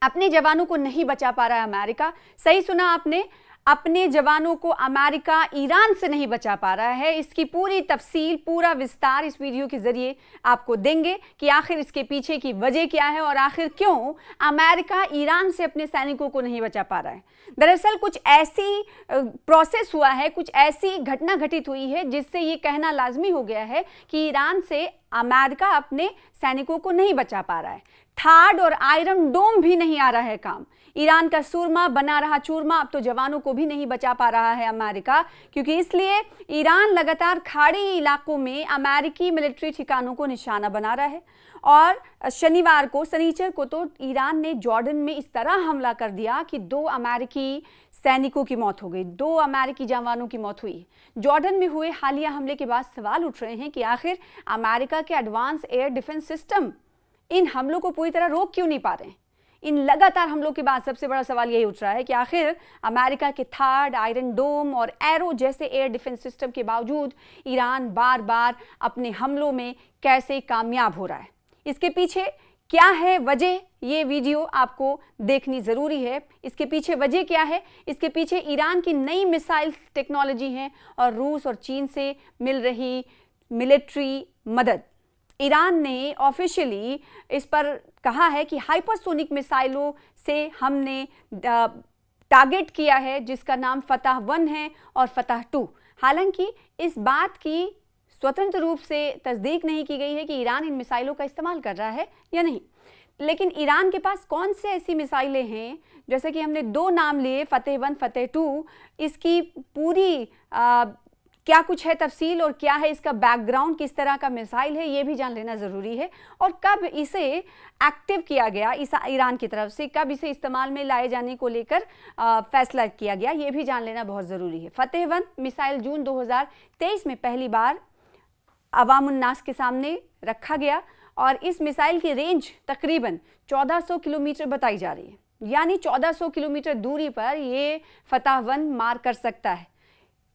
अपने जवानों को नहीं बचा पा रहा है अमेरिका। सही सुना आपने, अपने जवानों को अमेरिका ईरान से नहीं बचा पा रहा है। इसकी पूरी तफसील, पूरा विस्तार इस वीडियो के जरिए आपको देंगे कि आखिर इसके पीछे की वजह क्या है और आखिर क्यों अमेरिका ईरान से अपने सैनिकों को नहीं बचा पा रहा है। दरअसल कुछ ऐसी प्रोसेस हुआ है, कुछ ऐसी घटना घटित हुई है जिससे ये कहना लाजमी हो गया है कि ईरान से अमेरिका अपने सैनिकों को नहीं बचा पा रहा है। थार्ड और आयरन डोम भी नहीं आ रहा है काम। ईरान का सूरमा बना रहा चूरमा, अब तो जवानों को भी नहीं बचा पा रहा है अमेरिका, क्योंकि इसलिए ईरान लगातार खाड़ी इलाकों में अमेरिकी मिलिट्री ठिकानों को निशाना बना रहा है। और शनिचर को तो ईरान ने जॉर्डन में इस तरह हमला कर दिया कि 2 अमेरिकी सैनिकों की मौत हो गई, 2 अमेरिकी जवानों की मौत हुई। जॉर्डन में हुए हालिया हमले के बाद सवाल उठ रहे हैं कि आखिर अमेरिका के advance air defence system in हमलों को पूरी तरह रोक क्यों नहीं पा रहे हैं। इन लगातार हमलों के बाद सबसे बड़ा सवाल यही उठ रहा है कि आखिर अमेरिका के थार्ड, आयरन डोम और एरो जैसे एयर डिफेंस सिस्टम के बावजूद ईरान बार बार अपने हमलों में कैसे कामयाब हो रहा है। इसके पीछे क्या है वजह, ये वीडियो आपको देखनी ज़रूरी है। इसके पीछे वजह क्या है? इसके पीछे ईरान की नई मिसाइल टेक्नोलॉजी है और रूस और चीन से मिल रही मिलिट्री मदद। ईरान ने ऑफिशियली इस पर कहा है कि हाइपरसोनिक मिसाइलों से हमने टारगेट किया है, जिसका नाम फतह 1 है और फतह 2। हालांकि इस बात की स्वतंत्र रूप से तस्दीक नहीं की गई है कि ईरान इन मिसाइलों का इस्तेमाल कर रहा है या नहीं। लेकिन ईरान के पास कौन से ऐसी मिसाइलें हैं, जैसे कि हमने 2 नाम लिए, फतह 1, फतह 2, इसकी पूरी क्या कुछ है तफसील और क्या है इसका बैकग्राउंड, किस तरह का मिसाइल है, ये भी जान लेना ज़रूरी है। और कब इसे एक्टिव किया गया ईरान की तरफ से, कब इसे इस्तेमाल में लाए जाने को लेकर फैसला किया गया, ये भी जान लेना बहुत ज़रूरी है। फतह 1 मिसाइल जून 2023 में पहली बार अवामुन्नास के सामने रखा गया और इस मिसाइल की रेंज तकरीबन 1400 किलोमीटर बताई जा रही है, यानी 1400 किलोमीटर दूरी पर ये फतह 1 मार कर सकता है।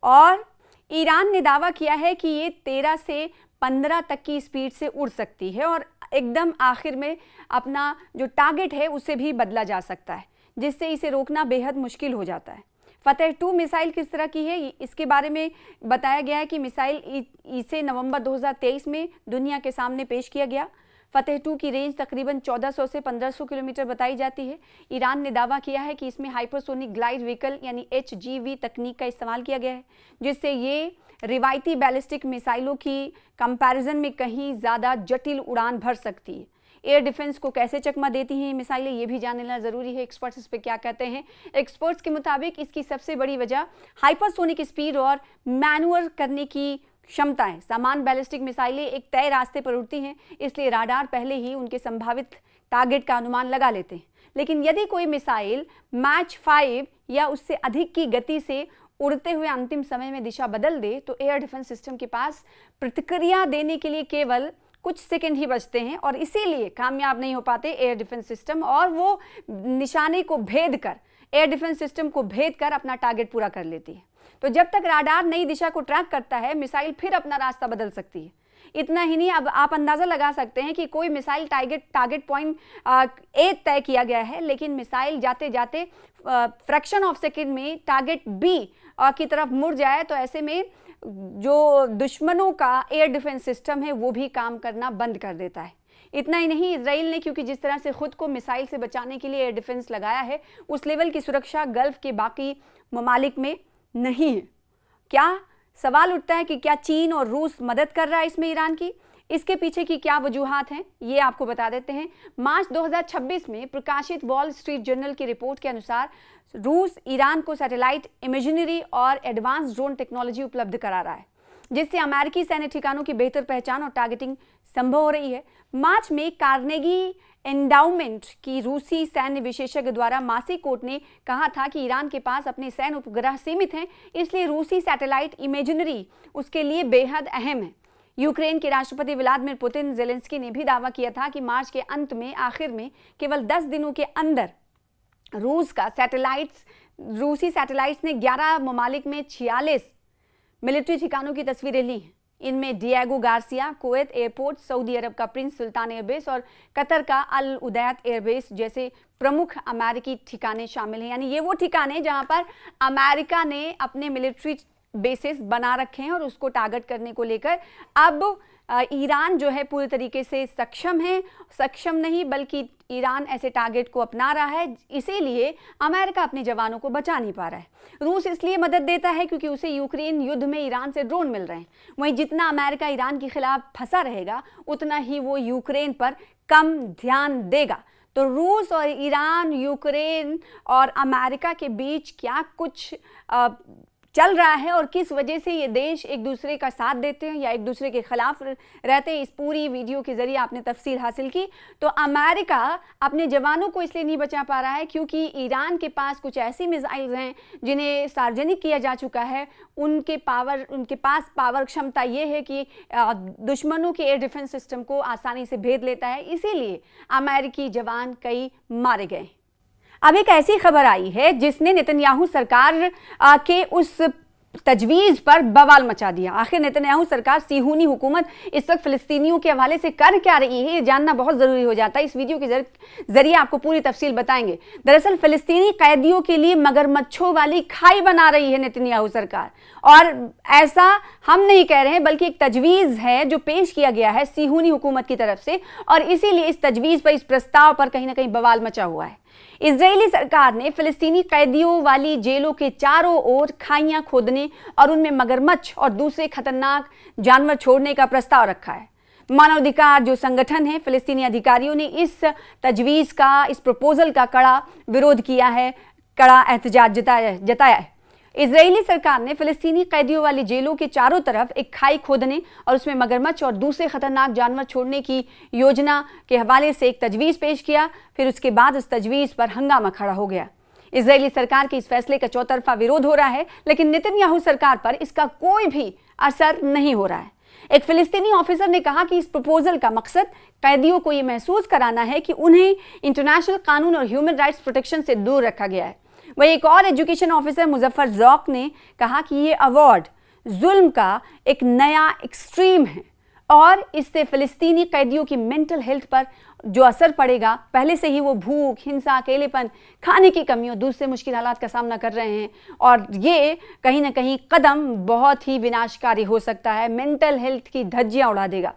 और ईरान ने दावा किया है कि ये 13 से 15 तक की स्पीड से उड़ सकती है और एकदम आखिर में अपना जो टारगेट है उसे भी बदला जा सकता है, जिससे इसे रोकना बेहद मुश्किल हो जाता है। फतह 2 मिसाइल किस तरह की है, इसके बारे में बताया गया है कि मिसाइल इसे नवंबर 2023 में दुनिया के सामने पेश किया गया। फतह 2 की रेंज तकरीबन 1400 से 1500 किलोमीटर बताई जाती है। ईरान ने दावा किया है कि इसमें हाइपरसोनिक ग्लाइड व्हीकल यानी HGV तकनीक का इस्तेमाल किया गया है, जिससे ये रिवायती बैलिस्टिक मिसाइलों की कंपैरिजन में कहीं ज़्यादा जटिल उड़ान भर सकती है। एयर डिफेंस को कैसे चकमा देती हैं ये मिसाइलें, ये भी जान लेना ज़रूरी है। एक्सपर्ट्स इस पर क्या कहते हैं? एक्सपर्ट्स के मुताबिक इसकी सबसे बड़ी वजह हाइपरसोनिक स्पीड और मैनूवर करने की क्षमता है। समान बैलिस्टिक मिसाइलें एक तय रास्ते पर उड़ती हैं, इसलिए राडार पहले ही उनके संभावित टारगेट का अनुमान लगा लेते हैं। लेकिन यदि कोई मिसाइल मैच 5 या उससे अधिक की गति से उड़ते हुए अंतिम समय में दिशा बदल दे तो एयर डिफेंस सिस्टम के पास प्रतिक्रिया देने के लिए केवल कुछ सेकंड ही बचते हैं और इसीलिए कामयाब नहीं हो पाते एयर डिफेंस सिस्टम, और वो निशाने को भेद कर, एयर डिफेंस सिस्टम को भेद कर अपना टारगेट पूरा कर लेती है। तो जब तक राडार नई दिशा को ट्रैक करता है, मिसाइल फिर अपना रास्ता बदल सकती है। इतना ही नहीं, अब आप अंदाज़ा लगा सकते हैं कि कोई मिसाइल टारगेट पॉइंट A तय किया गया है, लेकिन मिसाइल जाते जाते फ्रैक्शन ऑफ सेकेंड में टारगेट B की तरफ मुड़ जाए तो ऐसे में जो दुश्मनों का एयर डिफेंस सिस्टम है वो भी काम करना बंद कर देता है। इतना ही नहीं, इजराइल ने क्योंकि जिस तरह से खुद को मिसाइल से बचाने के लिए एयर डिफेंस लगाया है, उस लेवल की सुरक्षा गल्फ के बाकी ममालिक में नहीं है। क्या सवाल उठता है कि क्या चीन और रूस मदद कर रहा है इसमें ईरान की? इसके पीछे की क्या वजूहात हैं, ये आपको बता देते हैं। मार्च 2026 में प्रकाशित वॉल स्ट्रीट जर्नल की रिपोर्ट के अनुसार रूस ईरान को सैटेलाइट इमेजिनरी और एडवांस ड्रोन टेक्नोलॉजी उपलब्ध करा रहा है, जिससे अमेरिकी सैन्य ठिकानों की बेहतर पहचान और टारगेटिंग संभव हो रही है। मार्च में कार्नेगी एंडाउमेंट की रूसी सैन्य विशेषज्ञ द्वारा मासिकोट ने कहा था कि ईरान के पास अपने सैन्य उपग्रह सीमित हैं, इसलिए रूसी सैटेलाइट इमेजिनरी उसके लिए बेहद अहम है। यूक्रेन के राष्ट्रपति व्लादिमीर पुतिन ज़ेलेंस्की ने भी दावा किया था कि मार्च के अंत में आखिर में केवल 10 दिनों के अंदर रूसी सैटेलाइट्स ने 11 ममालिक में 46 मिलिट्री ठिकानों की तस्वीरें ली हैं। इनमें Diego Garcia, Kuwait airport, Saudi Arab का प्रिंस सुल्तान एयरबेस और कतर का अल उदैद एयरबेस जैसे प्रमुख अमेरिकी ठिकाने शामिल हैं। यानी ये वो ठिकाने जहां पर अमेरिका ने अपने मिलिट्री बेसिस बना रखे हैं और उसको टारगेट करने को लेकर अब ईरान जो है पूरी तरीके से सक्षम नहीं बल्कि ईरान ऐसे टारगेट को अपना रहा है, इसीलिए अमेरिका अपने जवानों को बचा नहीं पा रहा है। रूस इसलिए मदद देता है क्योंकि उसे यूक्रेन युद्ध में ईरान से ड्रोन मिल रहे हैं। वहीं जितना अमेरिका ईरान के खिलाफ फंसा रहेगा उतना ही वो यूक्रेन पर कम ध्यान देगा। तो रूस और ईरान, यूक्रेन और अमेरिका के बीच क्या कुछ चल रहा है और किस वजह से ये देश एक दूसरे का साथ देते हैं या एक दूसरे के खिलाफ रहते हैं, इस पूरी वीडियो के जरिए आपने तफसील हासिल की। तो अमेरिका अपने जवानों को इसलिए नहीं बचा पा रहा है क्योंकि ईरान के पास कुछ ऐसी मिसाइल्स हैं जिन्हें सार्वजनिक किया जा चुका है। उनके पास पावर क्षमता ये है कि दुश्मनों के एयर डिफेंस सिस्टम को आसानी से भेद लेता है, इसीलिए अमेरिकी जवान कई मारे गए। अब एक ऐसी खबर आई है जिसने नेतन्याहू सरकार के उस तजवीज़ पर बवाल मचा दिया। आखिर नेतन्याहू सरकार, सिहूनी हुकूमत इस वक्त फिलिस्तीनियों के हवाले से कर क्या रही है, ये जानना बहुत ज़रूरी हो जाता है। इस वीडियो के जरिए आपको पूरी तफसील बताएंगे। दरअसल फिलिस्तीनी कैदियों के लिए मगरमच्छों वाली खाई बना रही है नेतन्याहू सरकार, और ऐसा हम नहीं कह रहे हैं बल्कि एक तजवीज़ है जो पेश किया गया है सिहूनी हुकूमत की तरफ से, और इसीलिए इस तजवीज़ पर, इस प्रस्ताव पर कहीं ना कहीं बवाल मचा हुआ है। इजरायली सरकार ने फिलिस्तीनी कैदियों वाली जेलों के चारों ओर खाइयां खोदने और उनमें मगरमच्छ और दूसरे खतरनाक जानवर छोड़ने का प्रस्ताव रखा है। मानवाधिकार जो संगठन है, फिलिस्तीनी अधिकारियों ने इस तजवीज़ का, इस प्रपोजल का कड़ा विरोध किया है, कड़ा एहतजाज जताया है। इजरायली सरकार ने फिलिस्तीनी कैदियों वाली जेलों के चारों तरफ एक खाई खोदने और उसमें मगरमच्छ और दूसरे खतरनाक जानवर छोड़ने की योजना के हवाले से एक तजवीज़ पेश किया। फिर उसके बाद इस तजवीज़ पर हंगामा खड़ा हो गया। इजरायली सरकार के इस फैसले का चौतरफा विरोध हो रहा है, लेकिन नेतन्याहू सरकार पर इसका कोई भी असर नहीं हो रहा है। एक फिलिस्तीनी ऑफिसर ने कहा कि इस प्रपोजल का मकसद कैदियों को ये महसूस कराना है कि उन्हें इंटरनेशनल कानून और ह्यूमन राइट्स प्रोटेक्शन से दूर रखा गया है। वही एक और एजुकेशन ऑफिसर मुजफ्फर ज़ौक ने कहा कि ये अवार्ड जुल्म का एक नया एक्सट्रीम है और इससे फिलिस्तीनी कैदियों की मेंटल हेल्थ पर जो असर पड़ेगा, पहले से ही वो भूख, हिंसा, अकेलेपन, खाने की कमी और दूसरे मुश्किल हालात का सामना कर रहे हैं, और ये कहीं ना कहीं कदम बहुत ही विनाशकारी हो सकता है, मेंटल हेल्थ की धज्जियां उड़ा देगा।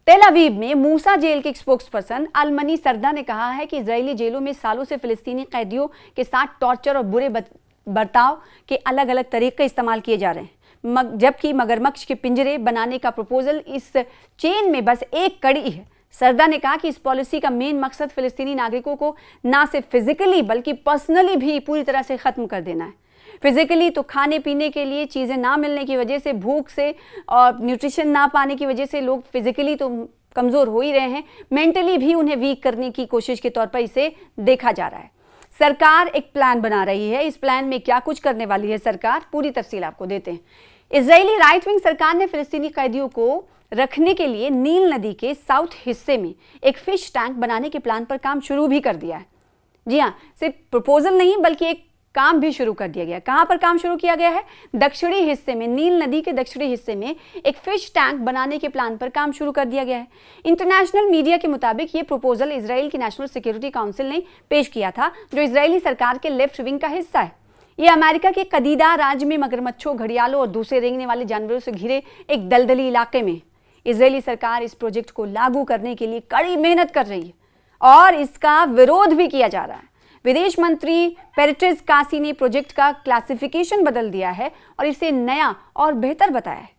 तेल अवीव में मूसा जेल के एक स्पोक्सपर्सन अलमनी सरदा ने कहा है कि इजरायली जेलों में सालों से फिलिस्तीनी कैदियों के साथ टॉर्चर और बुरे बर्ताव के अलग अलग तरीके इस्तेमाल किए जा रहे हैं, जबकि मगरमच्छ के पिंजरे बनाने का प्रपोजल इस चेन में बस एक कड़ी है। सरदा ने कहा कि इस पॉलिसी का मेन मकसद फिलिस्तीनी नागरिकों को ना सिर्फ फिजिकली बल्कि पर्सनली भी पूरी तरह से ख़त्म कर देना है। फिजिकली तो खाने पीने के लिए चीज़ें ना मिलने की वजह से, भूख से और न्यूट्रिशन ना पाने की वजह से लोग फिजिकली तो कमज़ोर हो ही रहे हैं, मेंटली भी उन्हें वीक करने की कोशिश के तौर पर इसे देखा जा रहा है। सरकार एक प्लान बना रही है। इस प्लान में क्या कुछ करने वाली है सरकार, पूरी तफसील आपको देते हैं। इजरायली राइट विंग सरकार ने फिलिस्तीनी कैदियों को रखने के लिए नील नदी के साउथ हिस्से में एक फिश टैंक बनाने के प्लान पर काम शुरू भी कर दिया है। जी हाँ, सिर्फ प्रपोजल नहीं बल्कि एक काम भी शुरू कर दिया गया। कहां पर काम शुरू किया गया है? दक्षिणी हिस्से में, नील नदी के दक्षिणी हिस्से में एक फिश टैंक बनाने के प्लान पर काम शुरू कर दिया गया है। इंटरनेशनल मीडिया के मुताबिक ये प्रपोजल इजराइल की नेशनल सिक्योरिटी काउंसिल ने पेश किया था, जो इजरायली सरकार के लेफ्ट विंग का हिस्सा है। ये अमेरिका के कदीदा राज्य में मगरमच्छों, घड़ियालों और दूसरे रेंगने वाले जानवरों से घिरे एक दलदली इलाके में इजरायली सरकार इस प्रोजेक्ट को लागू करने के लिए कड़ी मेहनत कर रही है और इसका विरोध भी किया जा रहा है। विदेश मंत्री पेरेट्रिस कासी ने प्रोजेक्ट का क्लासिफिकेशन बदल दिया है और इसे नया और बेहतर बताया है।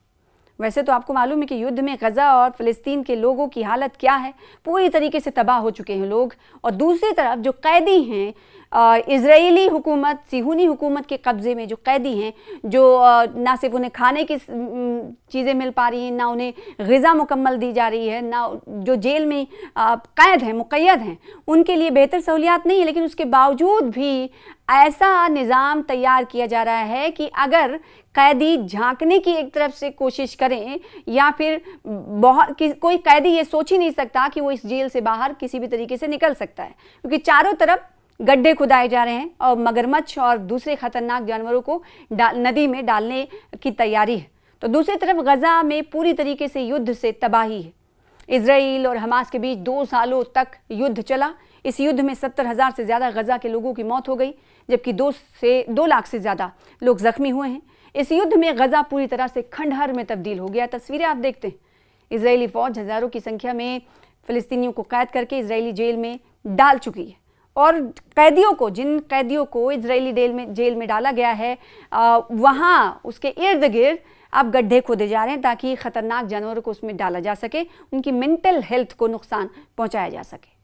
वैसे तो आपको मालूम है कि युद्ध में गजा और फिलिस्तीन के लोगों की हालत क्या है, पूरी तरीके से तबाह हो चुके हैं लोग, और दूसरी तरफ जो कैदी हैं, इजरायली हुकूमत, सिहूनी हुकूमत के कब्ज़े में जो कैदी हैं, जो ना सिर्फ उन्हें खाने की चीज़ें मिल पा रही हैं, ना उन्हें ग़िज़ा मुकम्मल दी जा रही है, ना जो जेल में कैद हैं, मुक़य्यद हैं, उनके लिए बेहतर सहूलियात नहीं है। लेकिन उसके बावजूद भी ऐसा निज़ाम तैयार किया जा रहा है कि अगर कैदी झांकने की एक तरफ से कोशिश करें या फिर कोई कैदी ये सोच ही नहीं सकता कि वो इस जेल से बाहर किसी भी तरीके से निकल सकता है, क्योंकि चारों तरफ गड्ढे खुदाए जा रहे हैं और मगरमच्छ और दूसरे खतरनाक जानवरों को नदी में डालने की तैयारी है। तो दूसरी तरफ गजा में पूरी तरीके से युद्ध से तबाही है। इजराइल और हमास के बीच 2 सालों तक युद्ध चला। इस युद्ध में 70,000 से ज़्यादा गजा के लोगों की मौत हो गई, जबकि 2 लाख से ज़्यादा लोग जख्मी हुए हैं। इस युद्ध में गजा पूरी तरह से खंडहर में तब्दील हो गया। तस्वीरें आप देखते हैं। इजरायली फ़ौज हज़ारों की संख्या में फ़िलिस्तीनियों को कैद करके इजरायली जेल में डाल चुकी है, और जिन कैदियों को इजरायली जेल में डाला गया है वहाँ उसके इर्द गिर्द अब गड्ढे खोदे जा रहे हैं ताकि ख़तरनाक जानवरों को उसमें डाला जा सके, उनकी मेंटल हेल्थ को नुकसान पहुँचाया जा सके।